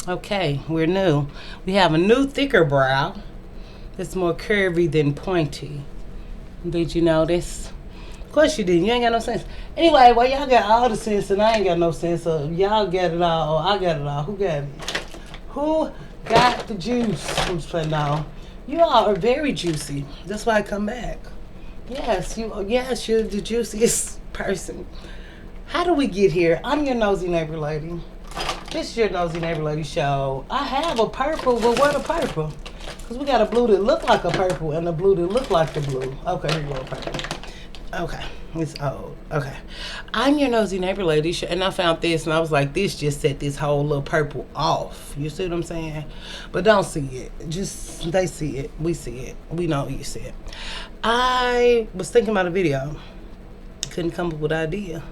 Okay, we're new. We have a new thicker brow. It's more curvy than pointy. Did you notice? Of course you didn't. You ain't got no sense. Anyway, well, y'all got all the sense and I ain't got no sense. So y'all get it all. I got it all. Who got it? Who got the juice? I'm just playing now. You all are very juicy. That's why I come back. Yes, you're the juiciest person. How do we get here? I'm your nosy neighbor lady. This is your nosy neighbor lady show. I have a purple, but what a purple? Because we got a blue that look like a purple and a blue that look like the blue. Okay, here you go, purple. Okay, it's old. Okay. I'm your nosy neighbor lady, and I found this, and I was like, this just set this whole little purple off. You see what I'm saying? But don't see it. Just, they see it. We see it. We know you see it. I was thinking about a video. Couldn't come up with an idea.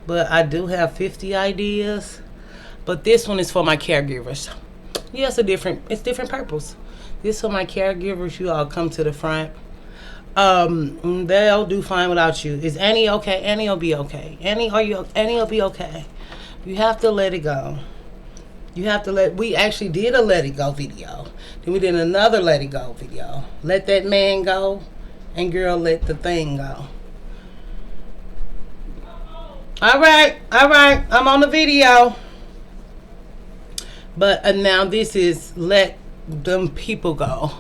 But I do have 50 ideas. But this one is for my caregivers. Yes, it's different purples. This for my caregivers. You all come to the front. They'll do fine without you. Is Annie okay? Annie will be okay. Annie will be okay. You have to let it go. We actually did a let it go video. Then we did another let it go video. Let that man go, and girl, let the thing go. All right. I'm on the video. But now this is let them people go.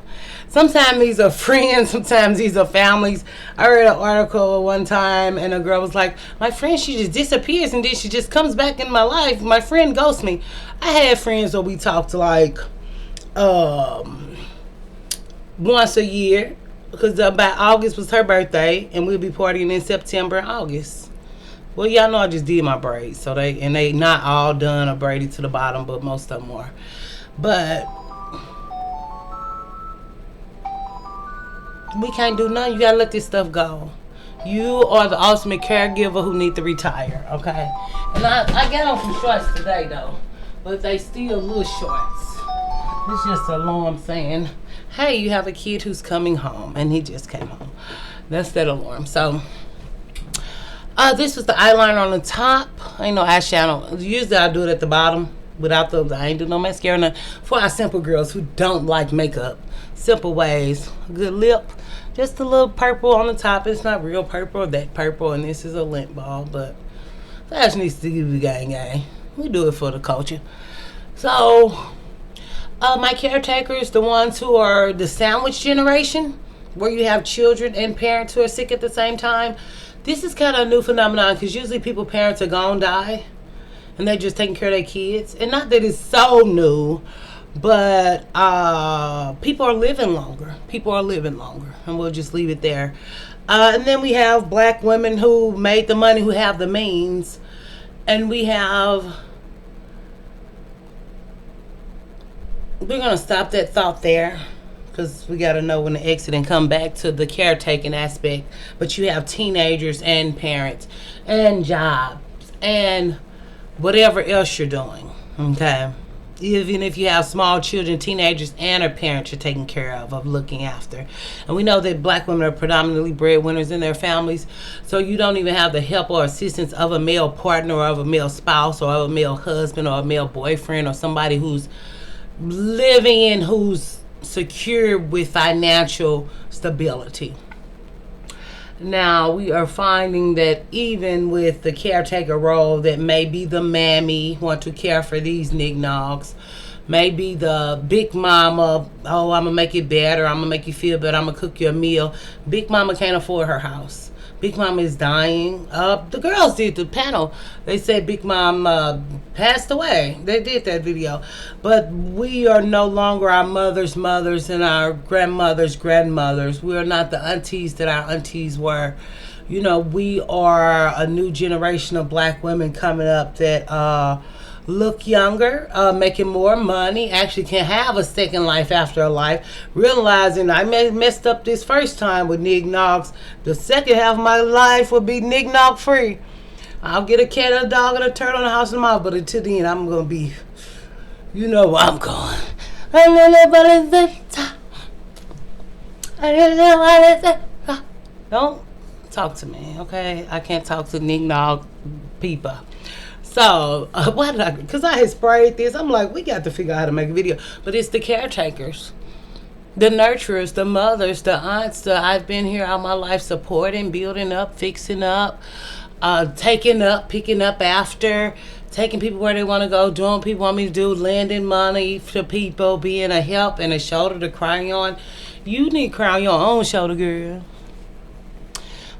Sometimes these are friends, sometimes these are families. I read an article one time and a girl was like, my friend, she just disappears and then she just comes back in my life. My friend ghosts me. I had friends where we talked like once a year because about August was her birthday and we'll be partying in September and August. Well, y'all know I just did my braids, so they not all done or braided to the bottom, but most of them are. But we can't do nothing. You gotta let this stuff go. You are the ultimate caregiver who need to retire, okay? And I got on some shorts today though, but they still little shorts. It's just a alarm saying, hey, you have a kid who's coming home, and he just came home. That's that alarm. So. This was the eyeliner on the top. Ain't no eyeshadow. Usually I do it at the bottom without I ain't do no mascara. For our simple girls who don't like makeup, simple ways. Good lip. Just a little purple on the top. It's not real purple, that purple, and this is a lint ball, but fashionistas gang. We do it for the culture. So, my caretakers, the ones who are the sandwich generation, where you have children and parents who are sick at the same time. This is kind of a new phenomenon because usually parents are gonna die and they're just taking care of their kids. And not that it's so new, but people are living longer. And we'll just leave it there. And then we have black women who made the money, who have the means. And we're gonna stop that thought there. Because we got to know when to exit and come back to the caretaking aspect. But you have teenagers and parents and jobs and whatever else you're doing. Okay? Even if you have small children, teenagers, and a parent you're taking care of looking after. And we know that black women are predominantly breadwinners in their families. So you don't even have the help or assistance of a male partner or of a male spouse or of a male husband or a male boyfriend or somebody who's living in who's secure with financial stability. Now we are finding that even with the caretaker role, that maybe the mammy want to care for these nignogs, maybe the big mama, oh, I'm gonna make it better, I'm gonna make you feel better, I'm gonna cook you a meal. Big mama can't afford her house. Big Mom is dying. The girls did the panel. They said Big Mom passed away. They did that video. But we are no longer our mothers' mothers and our grandmothers' grandmothers. We are not the aunties that our aunties were. You know, we are a new generation of black women coming up that look younger, making more money, actually can have a second life after a life, realizing I messed up this first time with Nignogs. The second half of my life will be Nignog free. I'll get a cat, a dog, and a turtle, and a house and a mouth, but until then, I'm going to be, you know where I'm going. Don't talk to me, okay? I can't talk to Nignog people. So, why did I? Because I had sprayed this. I'm like, we got to figure out how to make a video. But it's the caretakers, the nurturers, the mothers, the aunts. I've been here all my life supporting, building up, fixing up, taking up, picking up after, taking people where they want to go, doing what people want me to do, lending money to people, being a help and a shoulder to cry on. You need to cry on your own shoulder, girl.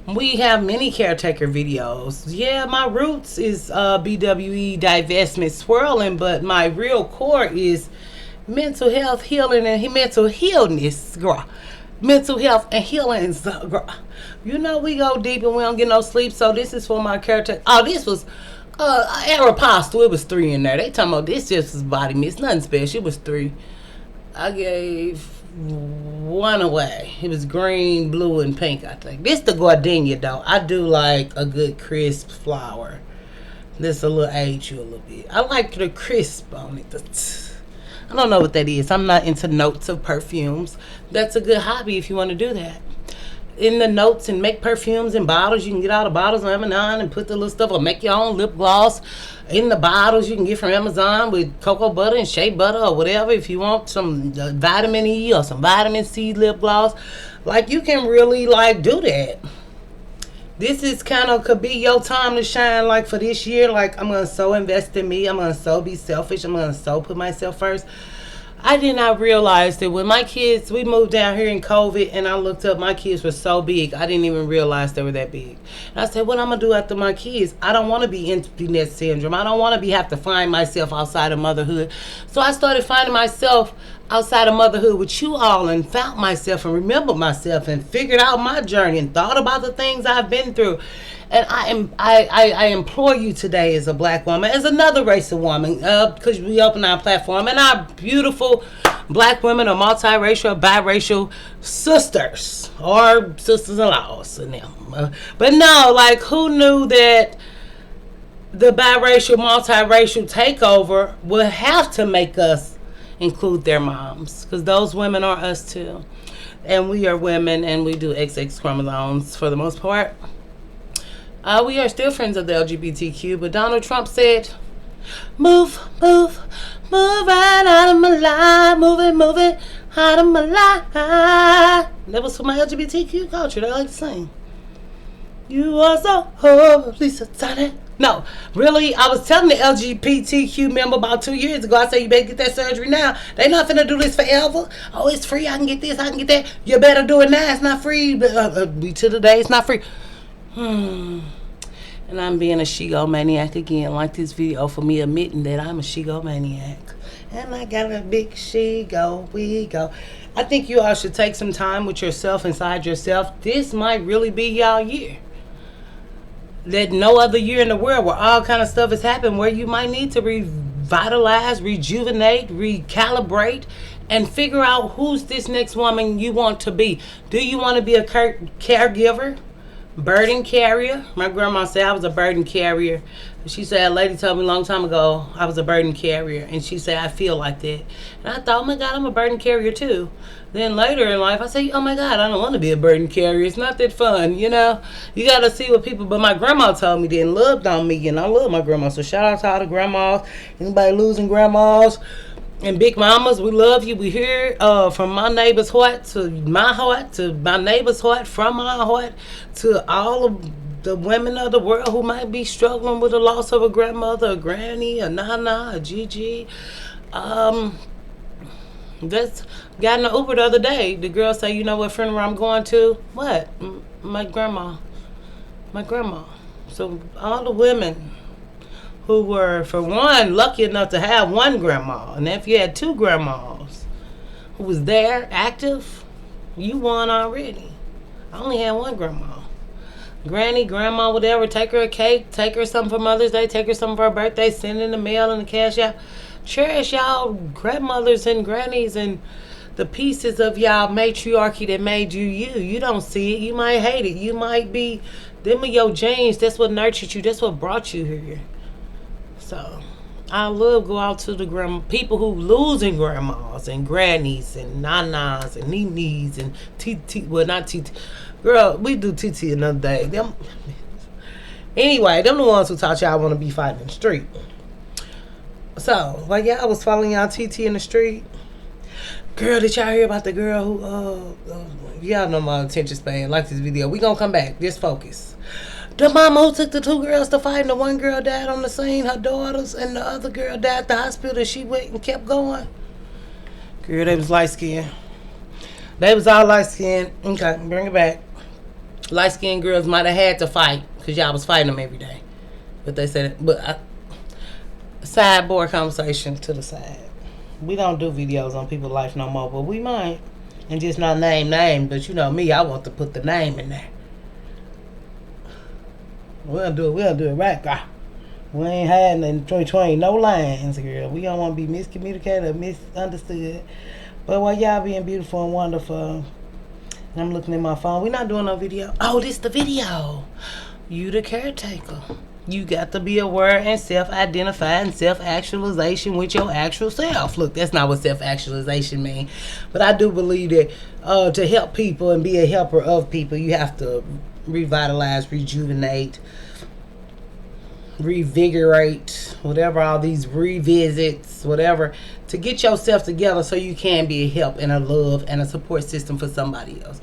We have many caretaker videos. Yeah, my roots is BWE divestment swirling, but my real core is mental health healing and mental healness, girl. Mental health and healing, girl. You know we go deep and we don't get no sleep, so this is for my caretaker. Oh, this was Aeropostale. It was 3 in there. They talking about this just was body mist, nothing special. It was 3. I gave 1 away. It was green, blue, and pink, I think. This the gardenia, though. I do like a good crisp flower. This a little age you a little bit. I like the crisp on it. I don't know what that is. I'm not into notes of perfumes. That's a good hobby if you want to do that. In the notes and make perfumes in bottles. You can get all the bottles on Amazon and put the little stuff or make your own lip gloss in the bottles you can get from Amazon with cocoa butter and shea butter or whatever. If you want some vitamin E or some vitamin C lip gloss, like you can really like do that. This is kind of could be your time to shine. Like for this year, like I'm gonna so invest in me. I'm gonna so be selfish. I'm gonna so put myself first. I did not realize that when my kids, we moved down here in COVID and I looked up, my kids were so big. I didn't even realize they were that big. And I said, what I'm going to do after my kids? I don't want to be empty net syndrome. I don't want to have to find myself outside of motherhood. So I started finding myself outside of motherhood with you all and found myself and remembered myself and figured out my journey and thought about the things I've been through. And I implore you today as a black woman, as another race of woman, because we open our platform, and our beautiful black women are multiracial, biracial sisters, or sisters-in-laws. But no, like, who knew that the biracial, multiracial takeover would have to make us include their moms? Because those women are us too. And we are women, and we do XX chromosomes for the most part. We are still friends of the LGBTQ, but Donald Trump said, move right out of my life, move it out of my life. That was for my LGBTQ culture. They like to sing. You are so horribly satanic. No, really, I was telling the LGBTQ member about 2 years ago, I said, you better get that surgery now. They not finna do this forever. Oh, it's free. I can get this. I can get that. You better do it now. It's not free. But we to the day, it's not free. And I'm being a shegomaniac again, like this video for me admitting that I'm a shegomaniac. And I got a big shego, we go. I think you all should take some time with yourself, inside yourself. This might really be y'all year. That no other year in the world where all kind of stuff has happened, where you might need to revitalize, rejuvenate, recalibrate, and figure out who's this next woman you want to be. Do you want to be a caregiver? Burden carrier? My grandma said I was a burden carrier. She said a lady told me a long time ago I was a burden carrier, and she said I feel like that. And I thought, oh my God, I'm a burden carrier too. Then later in life I say, oh my God, I don't want to be a burden carrier. It's not that fun, you know. You got to see what people. But my grandma told me that and loved on me, and I love my grandma. So shout out to all the grandmas. Anybody losing grandmas and big mamas, we love you. We hear from my neighbor's heart to my heart, to my neighbor's heart, from my heart to all of the women of the world who might be struggling with the loss of a grandmother, a granny, a nana, a Gigi. That's got in the Uber the other day. The girl say, you know what funeral I'm going to? What? My grandma. My grandma. So all the women who were, for one, lucky enough to have one grandma, and if you had 2 grandmas who was there, active, you won already. I only had 1 grandma. Granny, grandma, whatever, take her a cake, take her something for Mother's Day, take her something for her birthday, send in the mail and the cash out. Cherish y'all grandmothers and grannies and the pieces of y'all matriarchy that made you you. You don't see it. You might hate it. You might be, them are your genes. That's what nurtured you. That's what brought you here. So I love go out to the people who losing grandmas and grannies and nanas and ninis and TT. Well, not TT. Girl, we do TT another day. Them. Anyway, them the ones who taught y'all want to be fighting in the street. So, like y'all was following y'all TT in the street. Girl, did y'all hear about the girl who, y'all know my attention span. Like this video. We gonna come back. Just focus. The mama who took the 2 girls to fight and the 1 girl died on the scene, her daughters, and the other girl died at the hospital. She went and kept going. Girl, they was light skinned. They was all light skinned. Okay, bring it back. Light skinned girls might have had to fight because y'all was fighting them every day. But they said, sideboard conversation to the side. We don't do videos on people's life no more, but we might. And just not name names, but you know me, I want to put the name in there. We'll do it right, girl. We ain't hiding in 2020, no lines, girl. We don't want to be miscommunicated or misunderstood. But while y'all being beautiful and wonderful, and I'm looking at my phone, we not doing no video. Oh, this the video. You the caretaker. You got to be aware and self-identify and self-actualization with your actual self. Look, that's not what self-actualization means. But I do believe that to help people and be a helper of people, you have to revitalize, rejuvenate, revigorate, whatever, all these revisits, whatever, to get yourself together so you can be a help and a love and a support system for somebody else.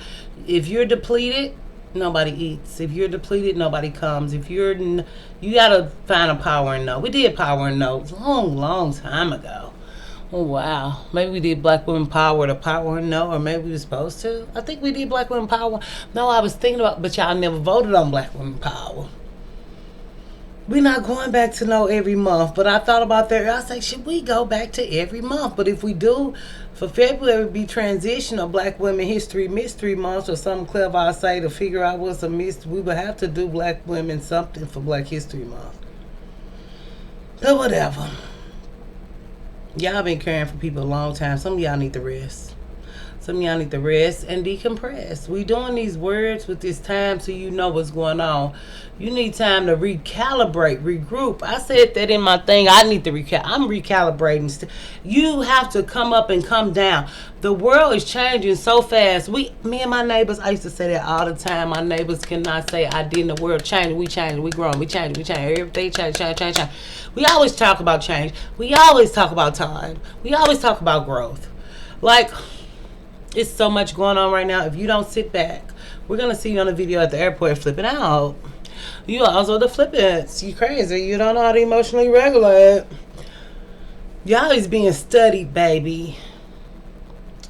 If you're depleted, nobody eats. If you're depleted, nobody comes. If you're, you gotta find a power and know. We did power and know long time ago. Oh wow, maybe we did Black Women Power, the power and know, or maybe we were supposed to. I think we did Black Women Power. No, I was thinking about, but y'all never voted on Black Women Power. We're not going back to know every month, but I thought about that. I was like, should we go back to every month? But if we do, for February would be transitional Black Women History Mystery Month or something clever I say to figure out what's a mystery. We would have to do Black Women something for Black History Month. But whatever. Y'all been caring for people a long time. Some of y'all need to rest. Some of y'all need to rest and decompress. We doing these words with this time so you know what's going on. You need time to recalibrate, regroup. I said that in my thing. I need to I'm recalibrating. You have to come up and come down. The world is changing so fast. Me and my neighbors, I used to say that all the time. My neighbors cannot say I didn't. The world changing. We changing. We growing. We changing. Everything change. We always talk about change. We always talk about time. We always talk about growth. Like, it's so much going on right now. If you don't sit back, we're going to see you on a video at the airport flipping out. You also the flippants. You crazy. You don't know how to emotionally regulate. Y'all is being studied, baby.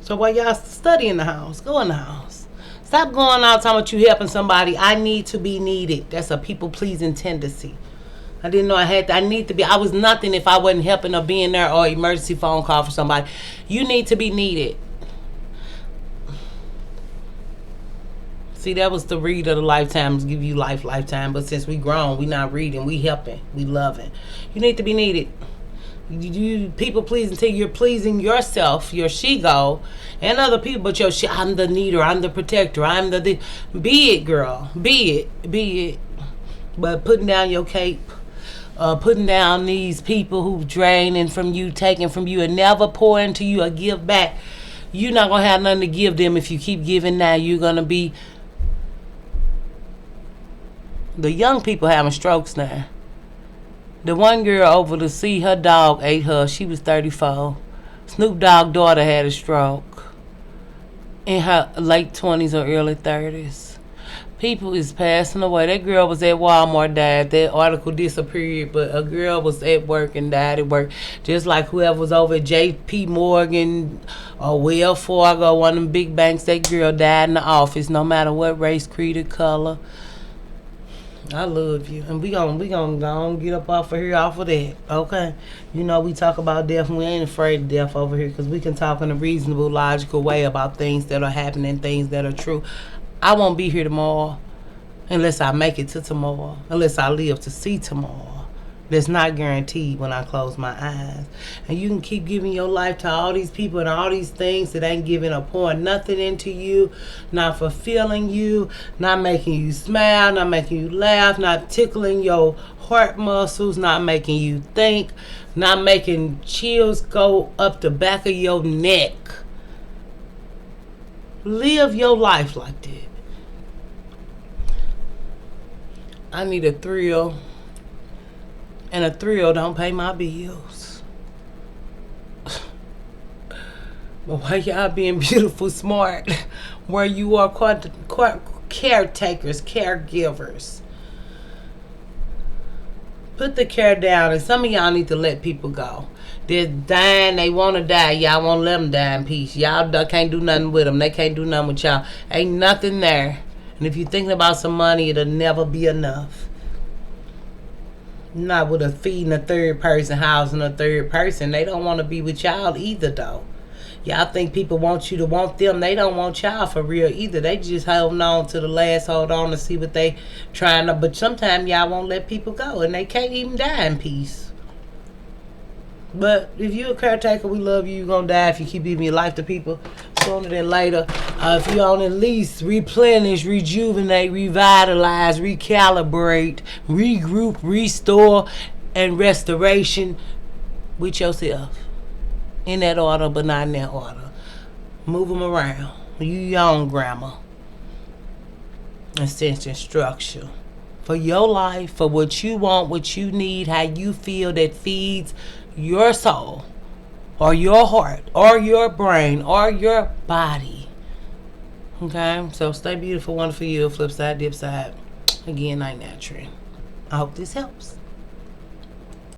So while y'all study in the house, go in the house. Stop going out talking about you helping somebody. I need to be needed. That's a people-pleasing tendency. I didn't know I need to be. I was nothing if I wasn't helping or being there or emergency phone call for somebody. You need to be needed. See, that was the read of the lifetime, give you lifetime. But since we grown, we not reading, we helping, we loving. You need to be needed. You people pleasing until you're pleasing yourself, your she-go, and other people. But I'm the needer, I'm the protector, I'm the be it, girl, be it. But putting down your cape, putting down these people who draining from you, taking from you, and never pour into you or give back. You're not gonna have nothing to give them if you keep giving. Now you're gonna be. The young people having strokes now. The one girl over the sea, her dog ate her. She was 34. Snoop Dogg's daughter had a stroke in her late 20s or early 30s. People is passing away. That girl was at Walmart, died. That article disappeared, but a girl was at work and died at work. Just like whoever was over at J.P. Morgan or Wells Fargo, one of them big banks, that girl died in the office, no matter what race, creed, or color. I love you. And we gonna go on, get up off of here, off of that. Okay? You know, we talk about death and we ain't afraid of death over here because we can talk in a reasonable, logical way about things that are happening, things that are true. I won't be here tomorrow unless I make it to tomorrow, unless I live to see tomorrow. That's not guaranteed when I close my eyes. And you can keep giving your life to all these people and all these things that ain't giving or pouring nothing into you, not fulfilling you, not making you smile, not making you laugh, not tickling your heart muscles, not making you think, not making chills go up the back of your neck. Live your life like that. I need a thrill, and a thrill don't pay my bills. But while y'all being beautiful, smart, where you are caretakers, caregivers, put the care down. And some of y'all need to let people go. They're dying. They want to die. Y'all won't let them die in peace. Y'all can't do nothing with them. They can't do nothing with y'all. Ain't nothing there. And if you're thinking about some money, it'll never be enough. Not with a feeding a third person, housing a third person. They don't want to be with y'all either, though. Y'all think people want you to want them. They don't want y'all for real either. They just holding on to the last hold on to see what they trying to. But sometimes y'all won't let people go, and they can't even die in peace. But if you're a caretaker, we love you. You're going to die if you keep giving your life to people sooner than later. If you don't at least replenish, rejuvenate, revitalize, recalibrate, regroup, restore, and restoration with yourself. In that order, but not in that order. Move them around. You your own grammar. And sense and structure. For your life, for what you want, what you need, how you feel that feeds your soul, or your heart, or your brain, or your body. Okay? So stay beautiful, wonderful, you. Flip side, dip side. Again, night natural. I hope this helps.